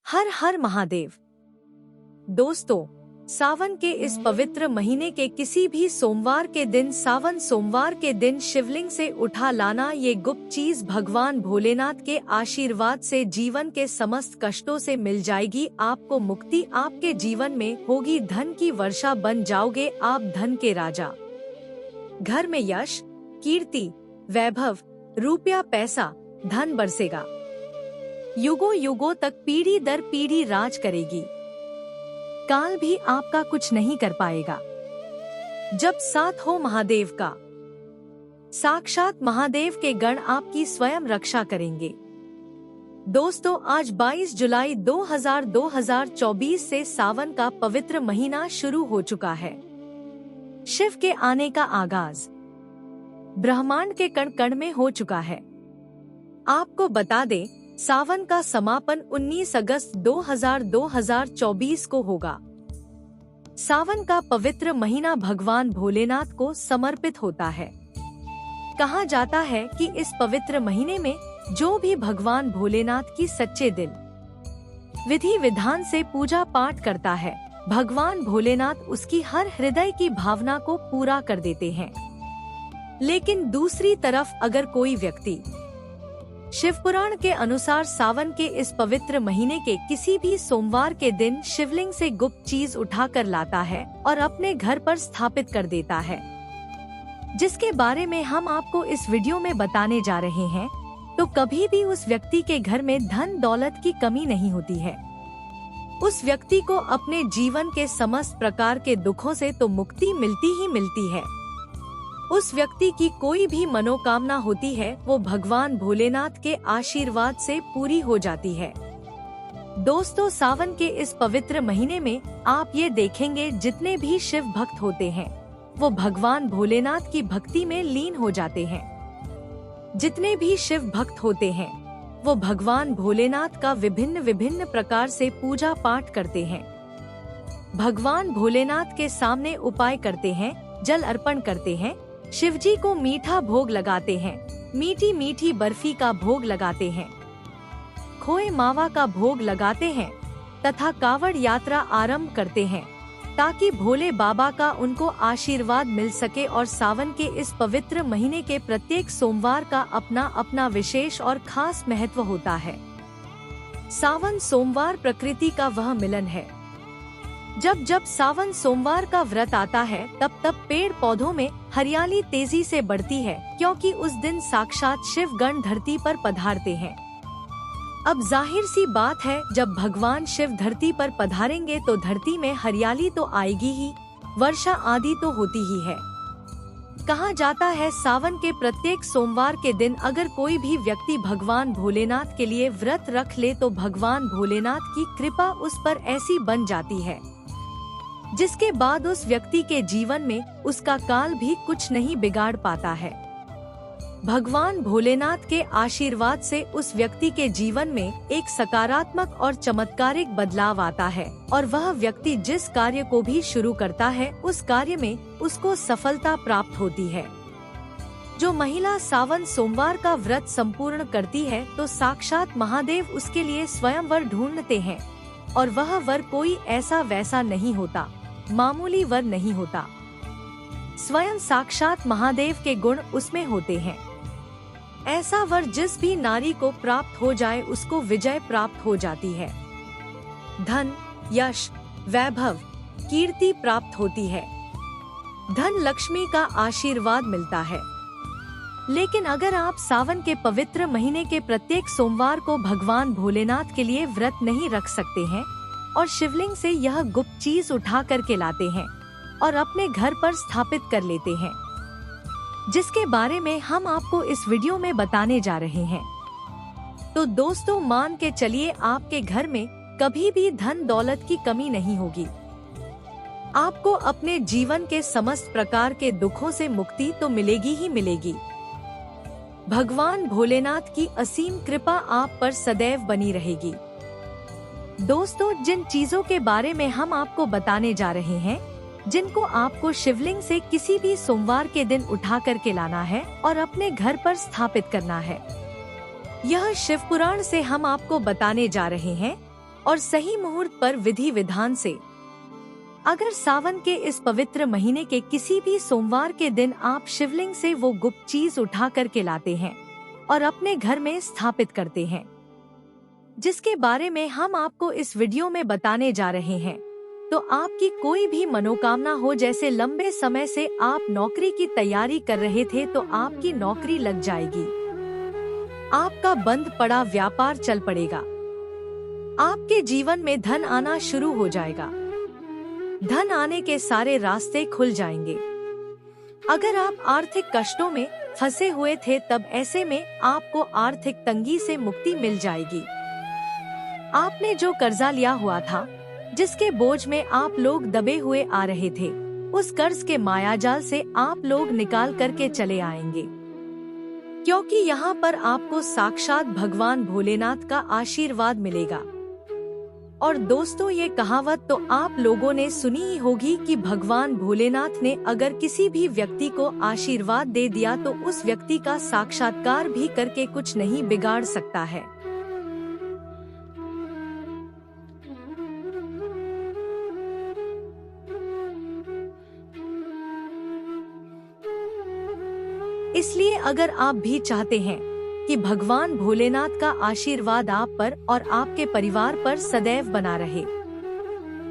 हर हर महादेव। दोस्तों, सावन के इस पवित्र महीने के किसी भी सोमवार के दिन सोमवार के दिन शिवलिंग से उठा लाना ये गुप्त चीज भगवान भोलेनाथ के आशीर्वाद से जीवन के समस्त कष्टों से मिल जाएगी। आपको मुक्ति, आपके जीवन में होगी धन की वर्षा, बन जाओगे आप धन के राजा। घर में यश, कीर्ति, वैभव, रुपया, पैसा, धन बरसेगा। युगों युगों तक पीढ़ी दर पीढ़ी राज करेगी। काल भी आपका कुछ नहीं कर पाएगा। जब साथ हो महादेव का, साक्षात महादेव के गण आपकी स्वयं रक्षा करेंगे। दोस्तों, आज 22 जुलाई 2024 से सावन का पवित्र महीना शुरू हो चुका है। शिव के आने का आगाज ब्रह्मांड के कण कण में हो चुका है। आपको बता दें, सावन का समापन 19 अगस्त 2024 को होगा। सावन का पवित्र महीना भगवान भोलेनाथ को समर्पित होता है। कहा जाता है कि इस पवित्र महीने में जो भी भगवान भोलेनाथ की सच्चे दिल, विधि विधान से पूजा पाठ करता है, भगवान भोलेनाथ उसकी हर हृदय की भावना को पूरा कर देते हैं। लेकिन दूसरी तरफ अगर कोई व्यक्ति शिवपुराण के अनुसार सावन के इस पवित्र महीने के किसी भी सोमवार के दिन शिवलिंग से गुप्त चीज उठाकर लाता है और अपने घर पर स्थापित कर देता है, जिसके बारे में हम आपको इस वीडियो में बताने जा रहे हैं, तो कभी भी उस व्यक्ति के घर में धन दौलत की कमी नहीं होती है। उस व्यक्ति को अपने जीवन के समस्त प्रकार के दुखों से तो मुक्ति मिलती ही मिलती है। उस व्यक्ति की कोई भी मनोकामना होती है वो भगवान भोलेनाथ के आशीर्वाद से पूरी हो जाती है। दोस्तों, सावन के इस पवित्र महीने में आप ये देखेंगे जितने भी शिव भक्त होते हैं वो भगवान भोलेनाथ की भक्ति में लीन हो जाते हैं। जितने भी शिव भक्त होते हैं वो भगवान भोलेनाथ का विभिन्न विभिन्न प्रकार से पूजा पाठ करते हैं। भगवान भोलेनाथ के सामने उपाय करते हैं, जल अर्पण करते हैं, शिवजी को मीठा भोग लगाते हैं, मीठी मीठी बर्फी का भोग लगाते हैं, खोए मावा का भोग लगाते हैं तथा कावड़ यात्रा आरंभ करते हैं, ताकि भोले बाबा का उनको आशीर्वाद मिल सके। और सावन के इस पवित्र महीने के प्रत्येक सोमवार का अपना अपना विशेष और खास महत्व होता है। सावन सोमवार प्रकृति का वह मिलन है। जब जब सावन सोमवार का व्रत आता है तब तब पेड़ पौधों में हरियाली तेजी से बढ़ती है, क्योंकि उस दिन साक्षात शिव गण धरती पर पधारते हैं। अब जाहिर सी बात है, जब भगवान शिव धरती पर पधारेंगे तो धरती में हरियाली तो आएगी ही, वर्षा आदि तो होती ही है। कहा जाता है, सावन के प्रत्येक सोमवार के दिन अगर कोई भी व्यक्ति भगवान भोलेनाथ के लिए व्रत रख ले तो भगवान भोलेनाथ की कृपा उस पर ऐसी बन जाती है, जिसके बाद उस व्यक्ति के जीवन में उसका काल भी कुछ नहीं बिगाड़ पाता है। भगवान भोलेनाथ के आशीर्वाद से उस व्यक्ति के जीवन में एक सकारात्मक और चमत्कारिक बदलाव आता है और वह व्यक्ति जिस कार्य को भी शुरू करता है उस कार्य में उसको सफलता प्राप्त होती है। जो महिला सावन सोमवार का व्रत संपूर्ण करती है तो साक्षात महादेव उसके लिए स्वयं वर ढूंढते हैं, और वह वर कोई ऐसा वैसा नहीं होता, मामूली वर नहीं होता। स्वयं साक्षात महादेव के गुण उसमें होते हैं। ऐसा वर जिस भी नारी को प्राप्त हो जाए उसको विजय प्राप्त हो जाती है। धन, यश, वैभव, कीर्ति प्राप्त होती है। धन लक्ष्मी का आशीर्वाद मिलता है। लेकिन अगर आप सावन के पवित्र महीने के प्रत्येक सोमवार को भगवान भोलेनाथ के लिए व्रत नहीं रख सकते हैं और शिवलिंग से यह गुप्त चीज उठा करके लाते हैं और अपने घर पर स्थापित कर लेते हैं, जिसके बारे में हम आपको इस वीडियो में बताने जा रहे हैं, तो दोस्तों मान के चलिए आपके घर में कभी भी धन दौलत की कमी नहीं होगी। आपको अपने जीवन के समस्त प्रकार के दुखों से मुक्ति तो मिलेगी ही मिलेगी। भगवान भोलेनाथ की असीम कृपा आप पर सदैव बनी रहेगी। दोस्तों, जिन चीजों के बारे में हम आपको बताने जा रहे हैं, जिनको आपको शिवलिंग से किसी भी सोमवार के दिन उठा करके लाना है और अपने घर पर स्थापित करना है, यह शिवपुराण से हम आपको बताने जा रहे हैं। और सही मुहूर्त पर विधि विधान से। अगर सावन के इस पवित्र महीने के किसी भी सोमवार के दिन आप शिवलिंग से वो गुप्त चीज उठा करके लाते हैं और अपने घर में स्थापित करते हैं, जिसके बारे में हम आपको इस वीडियो में बताने जा रहे हैं, तो आपकी कोई भी मनोकामना हो, जैसे लंबे समय से आप नौकरी की तैयारी कर रहे थे तो आपकी नौकरी लग जाएगी, आपका बंद पड़ा व्यापार चल पड़ेगा, आपके जीवन में धन आना शुरू हो जाएगा, धन आने के सारे रास्ते खुल जाएंगे। अगर आप आर्थिक कष्टों में फंसे हुए थे तब ऐसे में आपको आर्थिक तंगी से मुक्ति मिल जाएगी। आपने जो कर्जा लिया हुआ था, जिसके बोझ में आप लोग दबे हुए आ रहे थे, उस कर्ज के मायाजाल से आप लोग निकाल करके चले आएंगे, क्योंकि यहाँ पर आपको साक्षात भगवान भोलेनाथ का आशीर्वाद मिलेगा। और दोस्तों, ये कहावत तो आप लोगों ने सुनी ही होगी कि भगवान भोलेनाथ ने अगर किसी भी व्यक्ति को आशीर्वाद दे दिया तो उस व्यक्ति का साक्षात्कार भी करके कुछ नहीं बिगाड़ सकता है। इसलिए अगर आप भी चाहते हैं कि भगवान भोलेनाथ का आशीर्वाद आप पर और आपके परिवार पर सदैव बना रहे,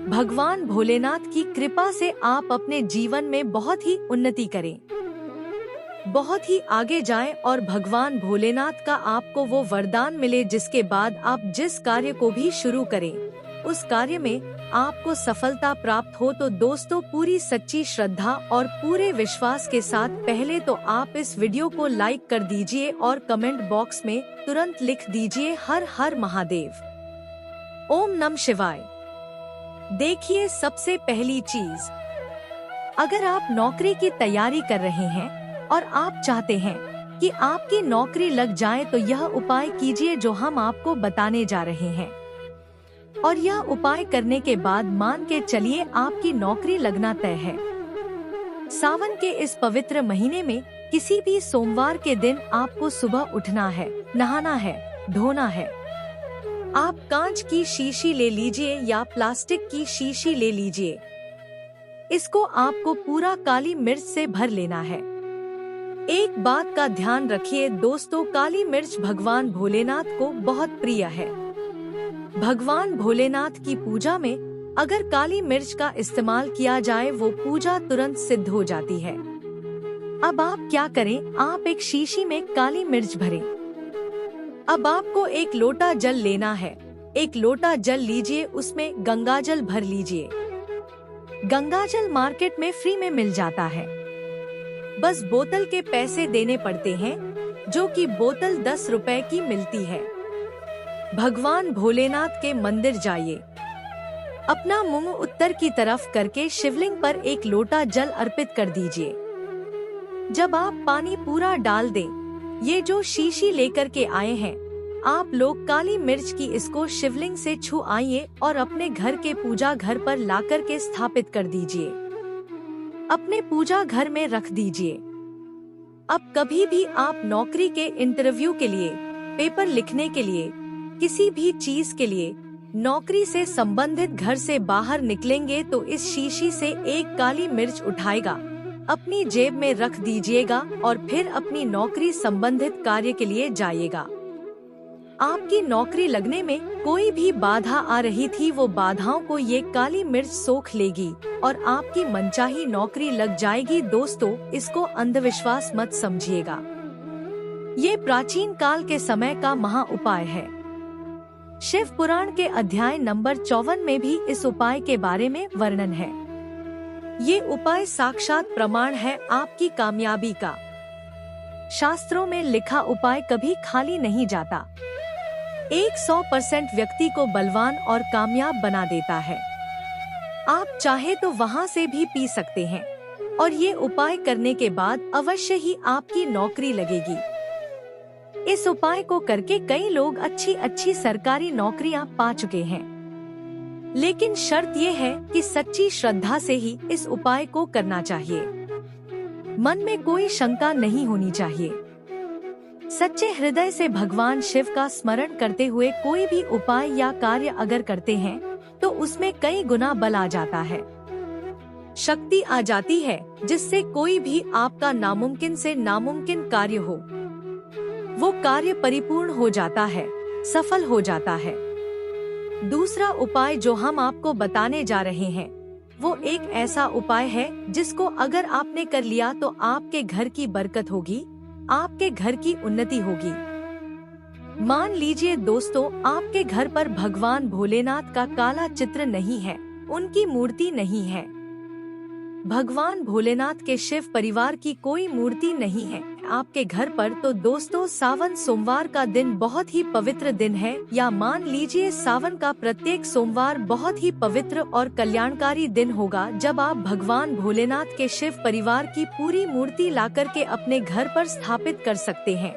भगवान भोलेनाथ की कृपा से आप अपने जीवन में बहुत ही उन्नति करें, बहुत ही आगे जाएं और भगवान भोलेनाथ का आपको वो वरदान मिले जिसके बाद आप जिस कार्य को भी शुरू करें उस कार्य में आपको सफलता प्राप्त हो, तो दोस्तों पूरी सच्ची श्रद्धा और पूरे विश्वास के साथ पहले तो आप इस वीडियो को लाइक कर दीजिए और कमेंट बॉक्स में तुरंत लिख दीजिए हर हर महादेव, ओम नमः शिवाय। देखिए, सबसे पहली चीज, अगर आप नौकरी की तैयारी कर रहे हैं और आप चाहते हैं कि आपकी नौकरी लग जाए तो यह उपाय कीजिए जो हम आपको बताने जा रहे हैं, और यह उपाय करने के बाद मान के चलिए आपकी नौकरी लगना तय है। सावन के इस पवित्र महीने में किसी भी सोमवार के दिन आपको सुबह उठना है, नहाना है, धोना है। आप कांच की शीशी ले लीजिए या प्लास्टिक की शीशी ले लीजिए, इसको आपको पूरा काली मिर्च से भर लेना है। एक बात का ध्यान रखिए दोस्तों, काली मिर्च भगवान भोलेनाथ को बहुत प्रिय है। भगवान भोलेनाथ की पूजा में अगर काली मिर्च का इस्तेमाल किया जाए वो पूजा तुरंत सिद्ध हो जाती है। अब आप क्या करें, आप एक शीशी में काली मिर्च भरें। अब आपको एक लोटा जल लेना है, एक लोटा जल लीजिए, उसमें गंगाजल भर लीजिए। गंगाजल मार्केट में फ्री में मिल जाता है, बस बोतल के पैसे देने पड़ते हैं, जो कि बोतल 10 रुपए की मिलती है। भगवान भोलेनाथ के मंदिर जाइए, अपना मुंह उत्तर की तरफ करके शिवलिंग पर एक लोटा जल अर्पित कर दीजिए। जब आप पानी पूरा डाल दें, ये जो शीशी लेकर के आए हैं आप लोग काली मिर्च की, इसको शिवलिंग से छू आइए और अपने घर के पूजा घर पर लाकर के स्थापित कर दीजिए, अपने पूजा घर में रख दीजिए। अब कभी भी आप नौकरी के इंटरव्यू के लिए, पेपर लिखने के लिए, किसी भी चीज के लिए, नौकरी से संबंधित घर से बाहर निकलेंगे तो इस शीशी से एक काली मिर्च उठाएगा, अपनी जेब में रख दीजिएगा और फिर अपनी नौकरी संबंधित कार्य के लिए जाइएगा। आपकी नौकरी लगने में कोई भी बाधा आ रही थी, वो बाधाओं को ये काली मिर्च सोख लेगी और आपकी मनचाही नौकरी लग जाएगी। दोस्तों, इसको अंधविश्वास मत समझिएगा, ये प्राचीन काल के समय का महा उपाय है। शिव पुराण के अध्याय नंबर 54 में भी इस उपाय के बारे में वर्णन है। ये उपाय साक्षात प्रमाण है आपकी कामयाबी का। शास्त्रों में लिखा उपाय कभी खाली नहीं जाता, 100% व्यक्ति को बलवान और कामयाब बना देता है। आप चाहे तो वहाँ से भी पी सकते हैं और ये उपाय करने के बाद अवश्य ही आपकी नौकरी लगेगी। इस उपाय को करके कई लोग अच्छी अच्छी सरकारी नौकरियां पा चुके हैं, लेकिन शर्त ये है कि सच्ची श्रद्धा से ही इस उपाय को करना चाहिए। मन में कोई शंका नहीं होनी चाहिए। सच्चे हृदय से भगवान शिव का स्मरण करते हुए कोई भी उपाय या कार्य अगर करते हैं तो उसमें कई गुना बल आ जाता है, शक्ति आ जाती है, जिससे कोई भी आपका नामुमकिन से नामुमकिन कार्य हो वो कार्य परिपूर्ण हो जाता है, सफल हो जाता है। दूसरा उपाय जो हम आपको बताने जा रहे हैं वो एक ऐसा उपाय है जिसको अगर आपने कर लिया तो आपके घर की बरकत होगी, आपके घर की उन्नति होगी। मान लीजिए दोस्तों, आपके घर पर भगवान भोलेनाथ का काला चित्र नहीं है, उनकी मूर्ति नहीं है, भगवान भोलेनाथ के शिव परिवार की कोई मूर्ति नहीं है आपके घर पर, तो दोस्तों सावन सोमवार का दिन बहुत ही पवित्र दिन है, या मान लीजिए सावन का प्रत्येक सोमवार बहुत ही पवित्र और कल्याणकारी दिन होगा जब आप भगवान भोलेनाथ के शिव परिवार की पूरी मूर्ति लाकर के अपने घर पर स्थापित कर सकते हैं।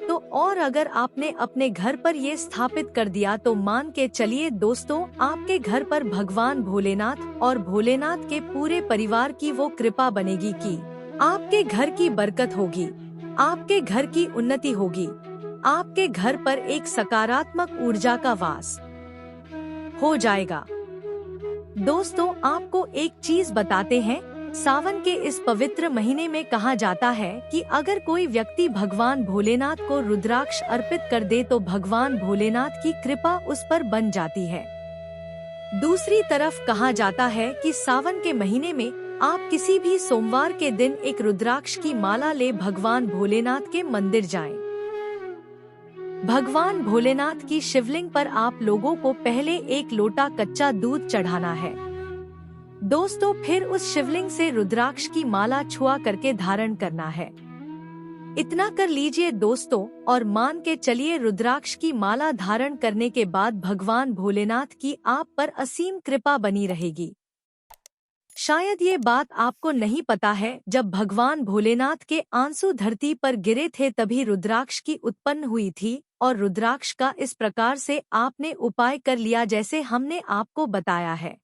तो और अगर आपने अपने घर पर ये स्थापित कर दिया तो मान के चलिए दोस्तों, आपके घर पर भगवान भोलेनाथ और भोलेनाथ के पूरे परिवार की वो कृपा बनेगी कि आपके घर की बरकत होगी, आपके घर की उन्नति होगी, आपके घर पर एक सकारात्मक ऊर्जा का वास हो जाएगा। दोस्तों आपको एक चीज बताते हैं, सावन के इस पवित्र महीने में कहा जाता है कि अगर कोई व्यक्ति भगवान भोलेनाथ को रुद्राक्ष अर्पित कर दे तो भगवान भोलेनाथ की कृपा उस पर बन जाती है। दूसरी तरफ कहा जाता है कि सावन के महीने में आप किसी भी सोमवार के दिन एक रुद्राक्ष की माला ले भगवान भोलेनाथ के मंदिर जाएं। भगवान भोलेनाथ की शिवलिंग पर आप लोगों को पहले एक लोटा कच्चा दूध चढ़ाना है दोस्तों, फिर उस शिवलिंग से रुद्राक्ष की माला छुआ करके धारण करना है। इतना कर लीजिए दोस्तों और मान के चलिए रुद्राक्ष की माला धारण करने के बाद भगवान भोलेनाथ की आप पर असीम कृपा बनी रहेगी। शायद ये बात आपको नहीं पता है, जब भगवान भोलेनाथ के आंसू धरती पर गिरे थे तभी रुद्राक्ष की उत्पन्न हुई थी, और रुद्राक्ष का इस प्रकार से आपने उपाय कर लिया जैसे हमने आपको बताया है।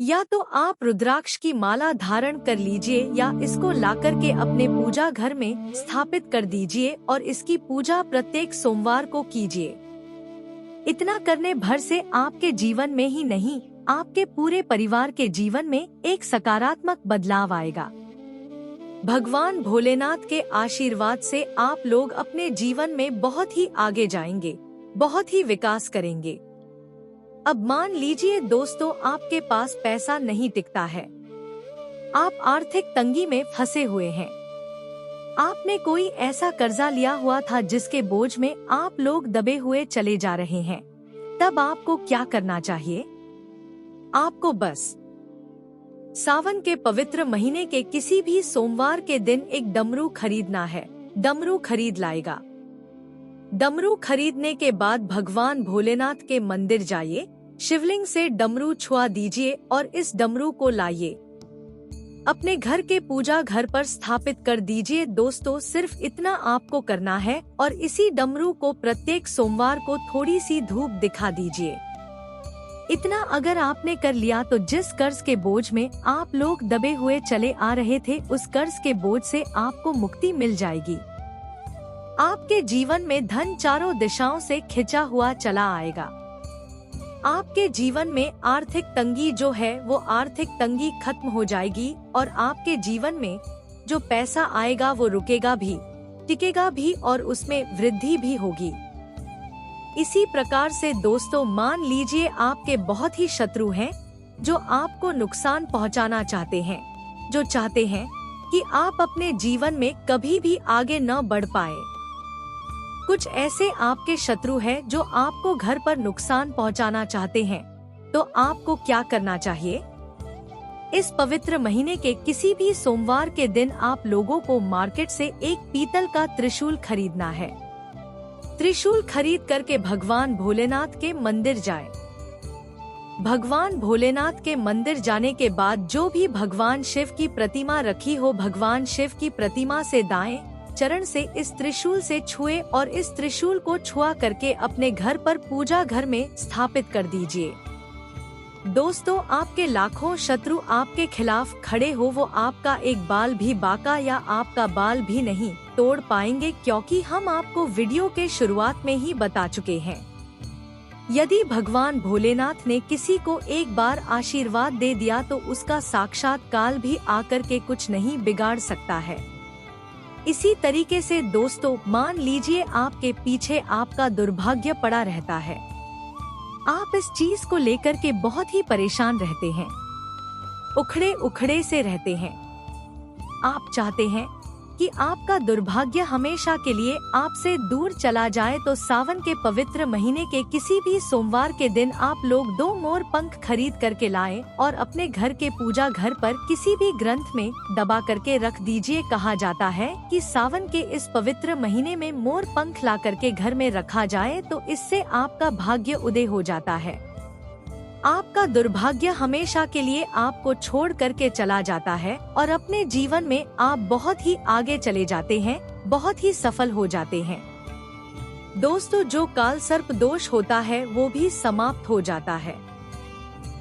या तो आप रुद्राक्ष की माला धारण कर लीजिए या इसको लाकर के अपने पूजा घर में स्थापित कर दीजिए और इसकी पूजा प्रत्येक सोमवार को कीजिए। इतना करने भर से आपके जीवन में ही नहीं, आपके पूरे परिवार के जीवन में एक सकारात्मक बदलाव आएगा। भगवान भोलेनाथ के आशीर्वाद से आप लोग अपने जीवन में बहुत ही आगे जाएंगे, बहुत ही विकास करेंगे। अब मान लीजिए दोस्तों आपके पास पैसा नहीं टिकता है, आप आर्थिक तंगी में फंसे हुए हैं, आपने कोई ऐसा कर्जा लिया हुआ था जिसके बोझ में आप लोग दबे हुए चले जा रहे हैं, तब आपको क्या करना चाहिए? आपको बस सावन के पवित्र महीने के किसी भी सोमवार के दिन एक डमरू खरीदना है। डमरू खरीद लाएगा। डमरू खरीदने के बाद भगवान भोलेनाथ के मंदिर जाइए, शिवलिंग से डमरू छुआ दीजिए और इस डमरू को लाइए, अपने घर के पूजा घर पर स्थापित कर दीजिए। दोस्तों सिर्फ इतना आपको करना है और इसी डमरू को प्रत्येक सोमवार को थोड़ी सी धूप दिखा दीजिए। इतना अगर आपने कर लिया तो जिस कर्ज के बोझ में आप लोग दबे हुए चले आ रहे थे, उस कर्ज के बोझ से आपको मुक्ति मिल जाएगी। आपके जीवन में धन चारों दिशाओं से खिंचा हुआ चला आएगा। आपके जीवन में आर्थिक तंगी जो है वो आर्थिक तंगी खत्म हो जाएगी और आपके जीवन में जो पैसा आएगा वो रुकेगा भी, टिकेगा भी और उसमें वृद्धि भी होगी। इसी प्रकार से दोस्तों मान लीजिए आपके बहुत ही शत्रु हैं जो आपको नुकसान पहुंचाना चाहते हैं, जो चाहते हैं कि आप अपने जीवन में कभी भी आगे न बढ़ पाए। कुछ ऐसे आपके शत्रु हैं जो आपको घर पर नुकसान पहुंचाना चाहते हैं, तो आपको क्या करना चाहिए? इस पवित्र महीने के किसी भी सोमवार के दिन आप लोगों को मार्केट से एक पीतल का त्रिशूल खरीदना है। त्रिशूल खरीद करके भगवान भोलेनाथ के मंदिर जाएं। भगवान भोलेनाथ के मंदिर जाने के बाद जो भी भगवान शिव की प्रतिमा रखी हो, भगवान शिव की प्रतिमा से दाएं चरण से इस त्रिशूल से छुए और इस त्रिशूल को छुआ करके अपने घर पर पूजा घर में स्थापित कर दीजिए। दोस्तों आपके लाखों शत्रु आपके खिलाफ खड़े हो, वो आपका एक बाल भी बाका या आपका बाल भी नहीं, तोड़ पाएंगे, क्योंकि हम आपको वीडियो के शुरुआत में ही बता चुके हैं। यदि भगवान भोलेनाथ ने किसी को एक बार आशीर्वाद दे दिया तो उसका साक्षात काल भी आकर के कुछ नहीं बिगाड़ सकता है। इसी तरीके से दोस्तों, मान लीजिए आपके पीछे आपका दुर्भाग्य पड़ा रहता है, आप इस चीज को लेकर के बहुत ही परेशान रहते हैं, उखड़े उखड़े से रहते हैं। आप चाहते हैं कि आपका दुर्भाग्य हमेशा के लिए आपसे दूर चला जाए, तो सावन के पवित्र महीने के किसी भी सोमवार के दिन आप लोग 2 मोर पंख खरीद करके लाएं और अपने घर के पूजा घर पर किसी भी ग्रंथ में दबा करके रख दीजिए। कहा जाता है कि सावन के इस पवित्र महीने में मोर पंख ला करके घर में रखा जाए तो इससे आपका भाग्य उदय हो जाता है। आपका दुर्भाग्य हमेशा के लिए आपको छोड़ करके चला जाता है और अपने जीवन में आप बहुत ही आगे चले जाते हैं, बहुत ही सफल हो जाते हैं। दोस्तों, जो काल सर्प दोष होता है वो भी समाप्त हो जाता है।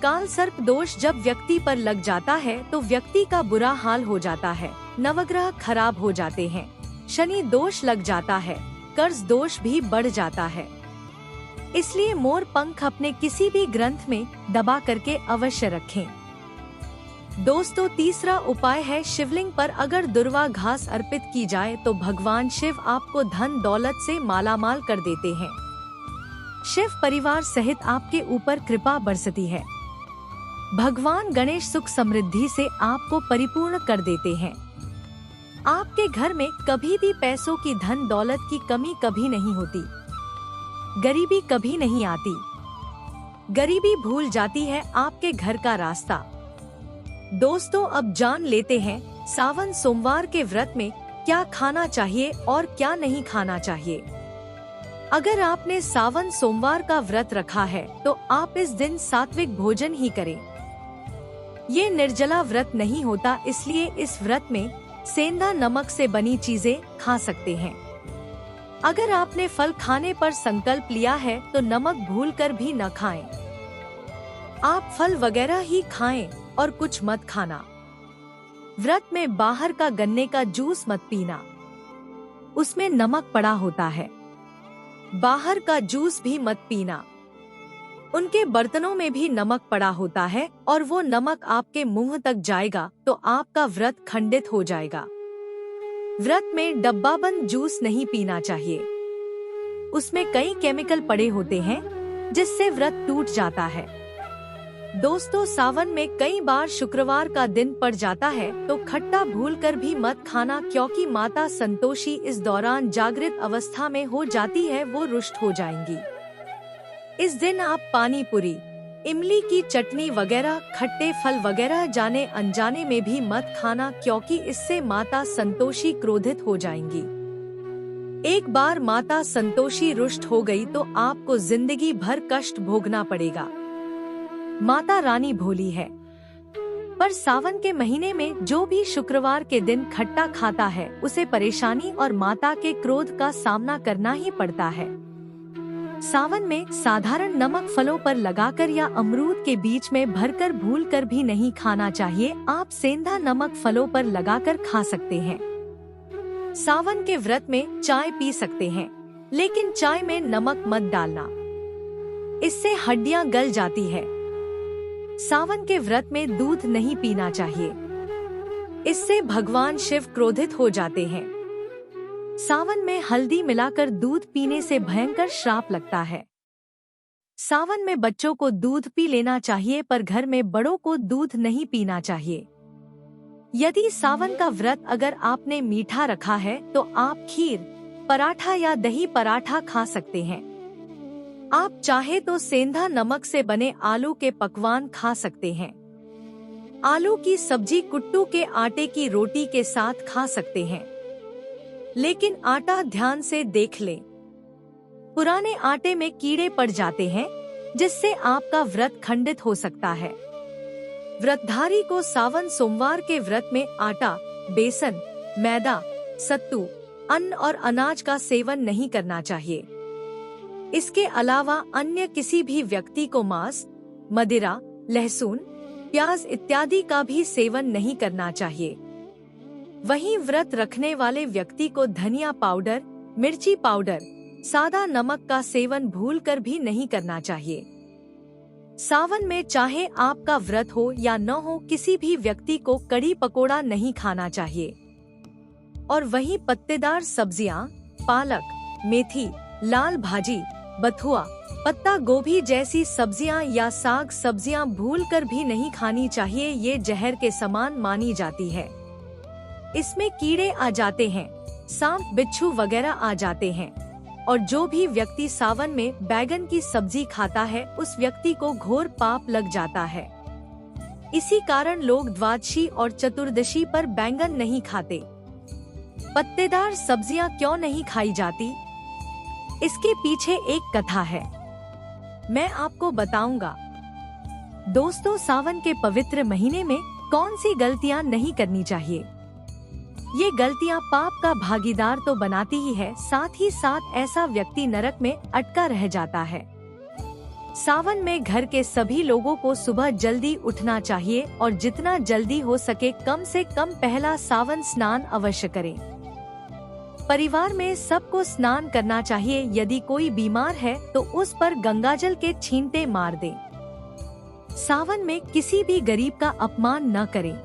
काल सर्प दोष जब व्यक्ति पर लग जाता है तो व्यक्ति का बुरा हाल हो जाता है, नवग्रह खराब हो जाते हैं, शनि दोष लग जाता है, कर्ज दोष भी बढ़ जाता है। इसलिए मोर पंख अपने किसी भी ग्रंथ में दबा करके अवश्य रखें। दोस्तों, तीसरा उपाय है शिवलिंग पर अगर दुर्वा घास अर्पित की जाए तो भगवान शिव आपको धन दौलत से मालामाल कर देते हैं। शिव परिवार सहित आपके ऊपर कृपा बरसती है। भगवान गणेश सुख समृद्धि से आपको परिपूर्ण कर देते हैं। आपके घर में कभी भी पैसों की धन दौलत की कमी कभी नहीं होती, गरीबी कभी नहीं आती। गरीबी भूल जाती है आपके घर का रास्ता। दोस्तों, अब जान लेते हैं सावन सोमवार के व्रत में क्या खाना चाहिए और क्या नहीं खाना चाहिए। अगर आपने सावन सोमवार का व्रत रखा है तो आप इस दिन सात्विक भोजन ही करें। ये निर्जला व्रत नहीं होता, इसलिए इस व्रत में सेंधा नमक से बनी चीजें खा सकते हैं। अगर आपने फल खाने पर संकल्प लिया है तो नमक भूलकर भी न खाएं। आप फल वगैरह ही खाएं और कुछ मत खाना। व्रत में बाहर का गन्ने का जूस मत पीना, उसमें नमक पड़ा होता है। बाहर का जूस भी मत पीना, उनके बर्तनों में भी नमक पड़ा होता है और वो नमक आपके मुंह तक जाएगा तो आपका व्रत खंडित हो जाएगा। व्रत में डब्बाबंद जूस नहीं पीना चाहिए, उसमें कई केमिकल पड़े होते हैं जिससे व्रत टूट जाता है। दोस्तों, सावन में कई बार शुक्रवार का दिन पड़ जाता है तो खट्टा भूलकर भी मत खाना, क्योंकि माता संतोषी इस दौरान जागृत अवस्था में हो जाती है, वो रुष्ट हो जाएंगी। इस दिन आप पानी पूरी, इमली की चटनी वगैरह, खट्टे फल वगैरह जाने अनजाने में भी मत खाना, क्योंकि इससे माता संतोषी क्रोधित हो जाएंगी। एक बार माता संतोषी रुष्ट हो गई तो आपको जिंदगी भर कष्ट भोगना पड़ेगा। माता रानी भोली है, पर सावन के महीने में जो भी शुक्रवार के दिन खट्टा खाता है उसे परेशानी और माता के क्रोध का सामना करना ही पड़ता है। सावन में साधारण नमक फलों पर लगाकर या अमरूद के बीच में भरकर भूलकर भी नहीं खाना चाहिए। आप सेंधा नमक फलों पर लगाकर खा सकते हैं। सावन के व्रत में चाय पी सकते हैं, लेकिन चाय में नमक मत डालना, इससे हड्डियां गल जाती है। सावन के व्रत में दूध नहीं पीना चाहिए, इससे भगवान शिव क्रोधित हो जाते हैं। सावन में हल्दी मिलाकर दूध पीने से भयंकर श्राप लगता है। सावन में बच्चों को दूध पी लेना चाहिए, पर घर में बड़ों को दूध नहीं पीना चाहिए। यदि सावन का व्रत अगर आपने मीठा रखा है तो आप खीर, पराठा या दही पराठा खा सकते हैं। आप चाहे तो सेंधा नमक से बने आलू के पकवान खा सकते हैं। आलू की सब्जी कुट्टू के आटे की रोटी के साथ खा सकते हैं, लेकिन आटा ध्यान से देख लें। पुराने आटे में कीड़े पड़ जाते हैं, जिससे आपका व्रत खंडित हो सकता है। व्रतधारी को सावन सोमवार के व्रत में आटा, बेसन, मैदा, सत्तू, अन्न और अनाज का सेवन नहीं करना चाहिए। इसके अलावा अन्य किसी भी व्यक्ति को मांस, मदिरा, लहसुन, प्याज इत्यादि का भी सेवन नहीं करना चाहिए। वहीं व्रत रखने वाले व्यक्ति को धनिया पाउडर, मिर्ची पाउडर, सादा नमक का सेवन भूलकर भी नहीं करना चाहिए। सावन में चाहे आपका व्रत हो या न हो, किसी भी व्यक्ति को कड़ी पकोड़ा नहीं खाना चाहिए। और वहीं पत्तेदार सब्जियां, पालक, मेथी, लाल भाजी, बथुआ, पत्ता गोभी जैसी सब्जियां या साग सब्जियां भूलकर भी नहीं खानी चाहिए। ये जहर के समान मानी जाती है। इसमें कीड़े आ जाते हैं, सांप बिच्छू वगैरह आ जाते हैं। और जो भी व्यक्ति सावन में बैगन की सब्जी खाता है, उस व्यक्ति को घोर पाप लग जाता है। इसी कारण लोग द्वादशी और चतुर्दशी पर बैंगन नहीं खाते। पत्तेदार सब्जियां क्यों नहीं खाई जाती? इसके पीछे एक कथा है, मैं आपको बताऊंगा। दोस्तों, सावन के पवित्र महीने में कौन सी गलतियां नहीं करनी चाहिए? ये गलतियां पाप का भागीदार तो बनाती ही है, साथ ही साथ ऐसा व्यक्ति नरक में अटका रह जाता है। सावन में घर के सभी लोगों को सुबह जल्दी उठना चाहिए और जितना जल्दी हो सके कम से कम पहला सावन स्नान अवश्य करें। परिवार में सबको स्नान करना चाहिए। यदि कोई बीमार है तो उस पर गंगाजल के छींटे मार दें। सावन में किसी भी गरीब का अपमान न करें।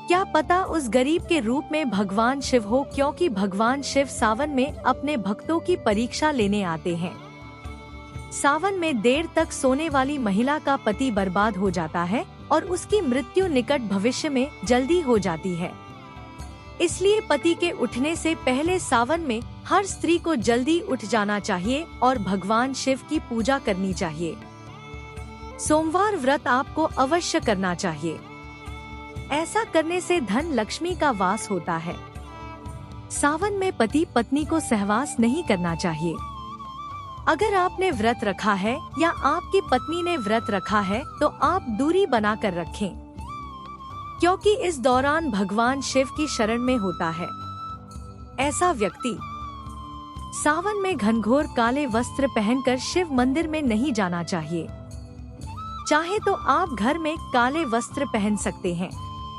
क्या पता उस गरीब के रूप में भगवान शिव हो, क्योंकि भगवान शिव सावन में अपने भक्तों की परीक्षा लेने आते हैं। सावन में देर तक सोने वाली महिला का पति बर्बाद हो जाता है और उसकी मृत्यु निकट भविष्य में जल्दी हो जाती है। इसलिए पति के उठने से पहले सावन में हर स्त्री को जल्दी उठ जाना चाहिए और भगवान शिव की पूजा करनी चाहिए। सोमवार व्रत आपको अवश्य करना चाहिए। ऐसा करने से धन लक्ष्मी का वास होता है। सावन में पति पत्नी को सहवास नहीं करना चाहिए। अगर आपने व्रत रखा है या आपकी पत्नी ने व्रत रखा है तो आप दूरी बनाकर रखें, क्योंकि इस दौरान भगवान शिव की शरण में होता है। ऐसा व्यक्ति सावन में घनघोर काले वस्त्र पहनकर शिव मंदिर में नहीं जाना चाहिए। चाहे तो आप घर में काले वस्त्र पहन सकते हैं,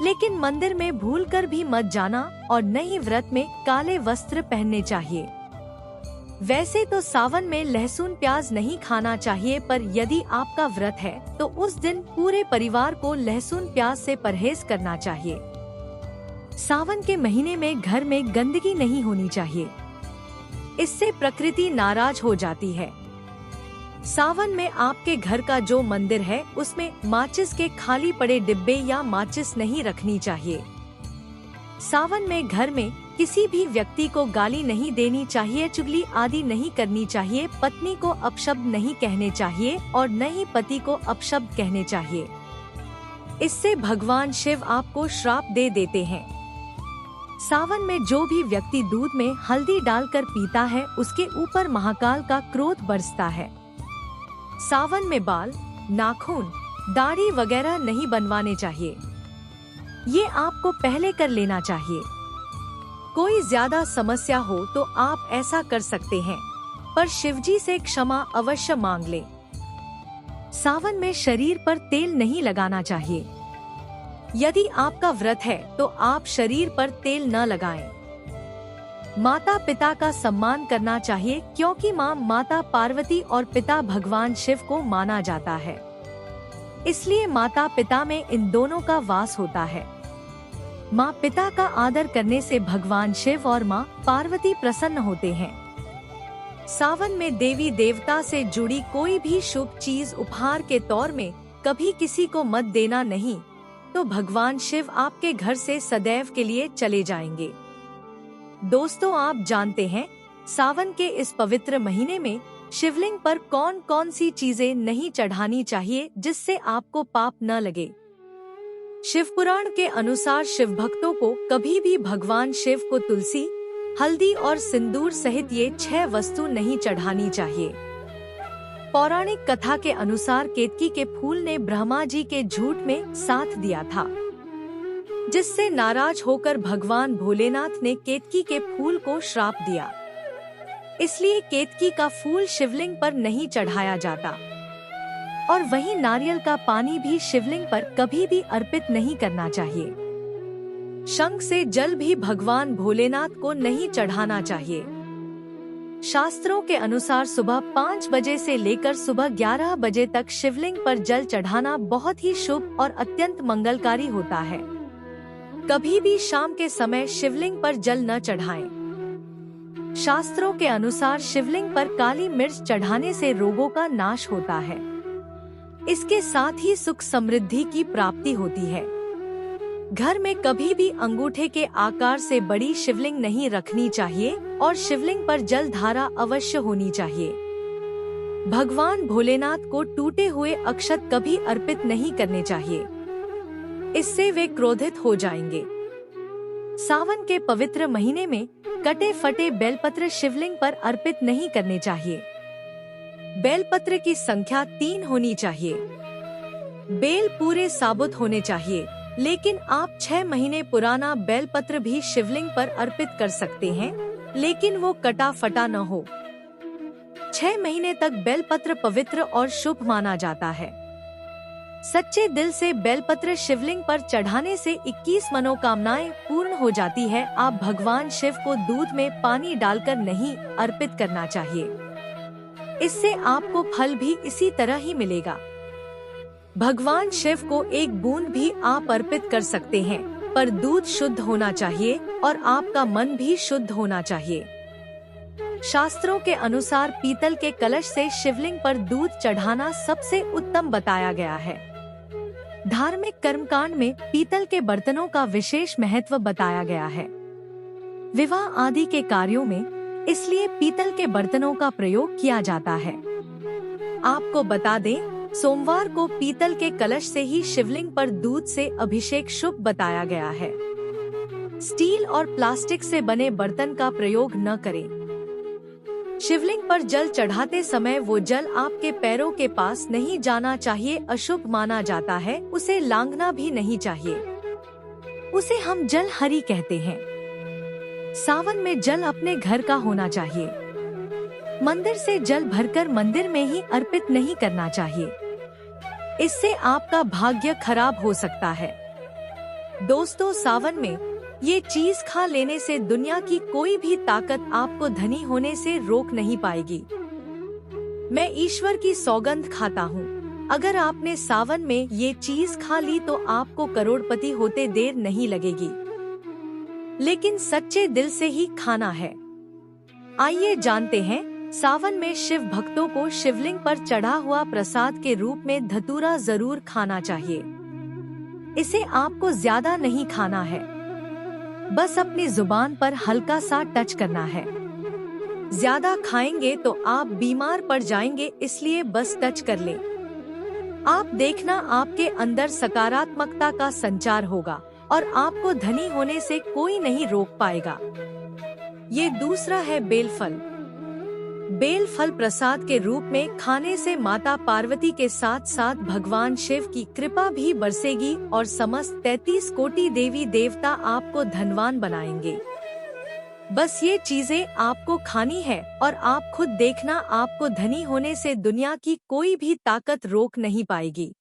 लेकिन मंदिर में भूलकर भी मत जाना और न ही व्रत में काले वस्त्र पहनने चाहिए। वैसे तो सावन में लहसुन प्याज नहीं खाना चाहिए, पर यदि आपका व्रत है तो उस दिन पूरे परिवार को लहसुन प्याज से परहेज करना चाहिए। सावन के महीने में घर में गंदगी नहीं होनी चाहिए, इससे प्रकृति नाराज हो जाती है। सावन में आपके घर का जो मंदिर है उसमें माचिस के खाली पड़े डिब्बे या माचिस नहीं रखनी चाहिए। सावन में घर में किसी भी व्यक्ति को गाली नहीं देनी चाहिए, चुगली आदि नहीं करनी चाहिए, पत्नी को अपशब्द नहीं कहने चाहिए और न ही पति को अपशब्द कहने चाहिए। इससे भगवान शिव आपको श्राप दे देते हैं। सावन में जो भी व्यक्ति दूध में हल्दी डालकर पीता है उसके ऊपर महाकाल का क्रोध बरसता है। सावन में बाल, नाखून, दाढ़ी वगैरह नहीं बनवाने चाहिए। ये आपको पहले कर लेना चाहिए। कोई ज्यादा समस्या हो तो आप ऐसा कर सकते हैं, पर शिवजी से क्षमा अवश्य मांग ले। सावन में शरीर पर तेल नहीं लगाना चाहिए। यदि आपका व्रत है तो आप शरीर पर तेल न लगाएं। माता पिता का सम्मान करना चाहिए, क्योंकि माँ माता पार्वती और पिता भगवान शिव को माना जाता है। इसलिए माता पिता में इन दोनों का वास होता है। माँ पिता का आदर करने से भगवान शिव और माँ पार्वती प्रसन्न होते हैं। सावन में देवी देवता से जुड़ी कोई भी शुभ चीज उपहार के तौर में कभी किसी को मत देना, नहीं तो भगवान शिव आपके घर से सदैव के लिए चले जाएंगे। दोस्तों, आप जानते हैं सावन के इस पवित्र महीने में शिवलिंग पर कौन कौन सी चीजें नहीं चढ़ानी चाहिए जिससे आपको पाप न लगे? शिव पुराण के अनुसार शिव भक्तों को कभी भी भगवान शिव को तुलसी, हल्दी और सिंदूर सहित ये 6 वस्तु नहीं चढ़ानी चाहिए। पौराणिक कथा के अनुसार केतकी के फूल ने ब्रह्मा जी के झूठ में साथ दिया था, जिससे नाराज होकर भगवान भोलेनाथ ने केतकी के फूल को श्राप दिया। इसलिए केतकी का फूल शिवलिंग पर नहीं चढ़ाया जाता और वहीं नारियल का पानी भी शिवलिंग पर कभी भी अर्पित नहीं करना चाहिए। शंख से जल भी भगवान भोलेनाथ को नहीं चढ़ाना चाहिए। शास्त्रों के अनुसार सुबह 5 बजे से लेकर सुबह 11 बजे तक शिवलिंग पर जल चढ़ाना बहुत ही शुभ और अत्यंत मंगलकारी होता है। कभी भी शाम के समय शिवलिंग पर जल न चढ़ाएं। शास्त्रों के अनुसार शिवलिंग पर काली मिर्च चढ़ाने से रोगों का नाश होता है। इसके साथ ही सुख समृद्धि की प्राप्ति होती है। घर में कभी भी अंगूठे के आकार से बड़ी शिवलिंग नहीं रखनी चाहिए और शिवलिंग पर जल धारा अवश्य होनी चाहिए। भगवान भोलेनाथ को टूटे हुए अक्षत कभी अर्पित नहीं करने चाहिए, इससे वे क्रोधित हो जाएंगे। सावन के पवित्र महीने में कटे फटे बेलपत्र शिवलिंग पर अर्पित नहीं करने चाहिए। बेलपत्र की संख्या 3 होनी चाहिए। बेल पूरे साबुत होने चाहिए, लेकिन आप 6 महीने पुराना बेलपत्र भी शिवलिंग पर अर्पित कर सकते हैं, लेकिन वो कटा फटा न हो। 6 महीने तक बेलपत्र पवित्र और शुभ माना जाता है। सच्चे दिल से बेलपत्र शिवलिंग पर चढ़ाने से 21 मनोकामनाएं पूर्ण हो जाती है। आप भगवान शिव को दूध में पानी डालकर नहीं अर्पित करना चाहिए, इससे आपको फल भी इसी तरह ही मिलेगा। भगवान शिव को एक बूंद भी आप अर्पित कर सकते हैं, पर दूध शुद्ध होना चाहिए और आपका मन भी शुद्ध होना चाहिए। शास्त्रों के अनुसार पीतल के कलश से शिवलिंग पर दूध चढ़ाना सबसे उत्तम बताया गया है। धार्मिक कर्मकांड में पीतल के बर्तनों का विशेष महत्व बताया गया है। विवाह आदि के कार्यों में इसलिए पीतल के बर्तनों का प्रयोग किया जाता है। आपको बता दें, सोमवार को पीतल के कलश से ही शिवलिंग पर दूध से अभिषेक शुभ बताया गया है। स्टील और प्लास्टिक से बने बर्तन का प्रयोग न करें। शिवलिंग पर जल चढ़ाते समय वो जल आपके पैरों के पास नहीं जाना चाहिए, अशुभ माना जाता है। उसे लांघना भी नहीं चाहिए, उसे हम जल हरि कहते हैं। सावन में जल अपने घर का होना चाहिए। मंदिर से जल भरकर मंदिर में ही अर्पित नहीं करना चाहिए, इससे आपका भाग्य खराब हो सकता है। दोस्तों, सावन में ये चीज खा लेने से दुनिया की कोई भी ताकत आपको धनी होने से रोक नहीं पाएगी। मैं ईश्वर की सौगंध खाता हूँ, अगर आपने सावन में ये चीज खा ली तो आपको करोड़पति होते देर नहीं लगेगी, लेकिन सच्चे दिल से ही खाना है। आइए जानते हैं, सावन में शिव भक्तों को शिवलिंग पर चढ़ा हुआ प्रसाद के रूप में धतूरा जरूर खाना चाहिए। इसे आपको ज्यादा नहीं खाना है, बस अपनी जुबान पर हल्का सा टच करना है। ज्यादा खाएंगे तो आप बीमार पड़ जाएंगे, इसलिए बस टच कर ले। आप देखना, आपके अंदर सकारात्मकता का संचार होगा और आपको धनी होने से कोई नहीं रोक पाएगा। ये दूसरा है बेलफल। बेल फल प्रसाद के रूप में खाने से माता पार्वती के साथ साथ भगवान शिव की कृपा भी बरसेगी और समस्त 33 कोटि देवी देवता आपको धनवान बनाएंगे। बस ये चीजें आपको खानी है और आप खुद देखना, आपको धनी होने से दुनिया की कोई भी ताकत रोक नहीं पाएगी।